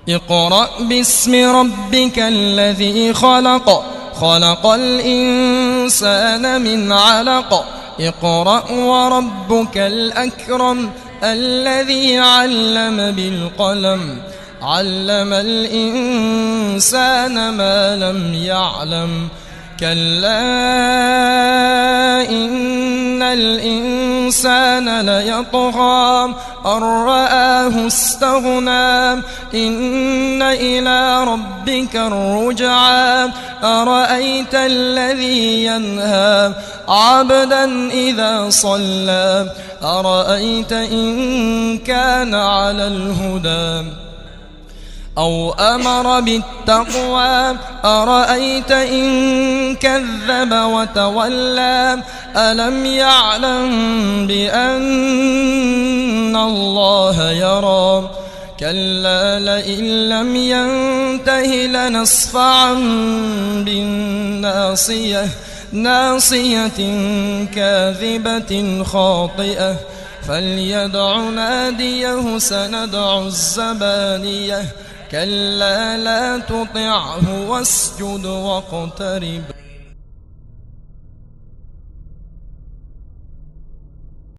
اقرأ باسم ربك الذي خلق خلق الإنسان من علق اقرأ وربك الأكرم الذي علم بالقلم علم الإنسان ما لم يعلم كلا إن الإنسان ليطغى أن رآه استغنى إن إلى ربك الرجعى أرأيت الذي ينهى عبدا إذا صلى أرأيت إن كان على الهدى أو أمر بالتقوى أرأيت إن كذب وتولى ألم يعلم بأن الله يرى كلا لئن لم ينته لنصفعا بالناصية ناصية كاذبة خاطئة فليدع ناديه سندع الزبانية كلا لا تطعه واسجد واقترب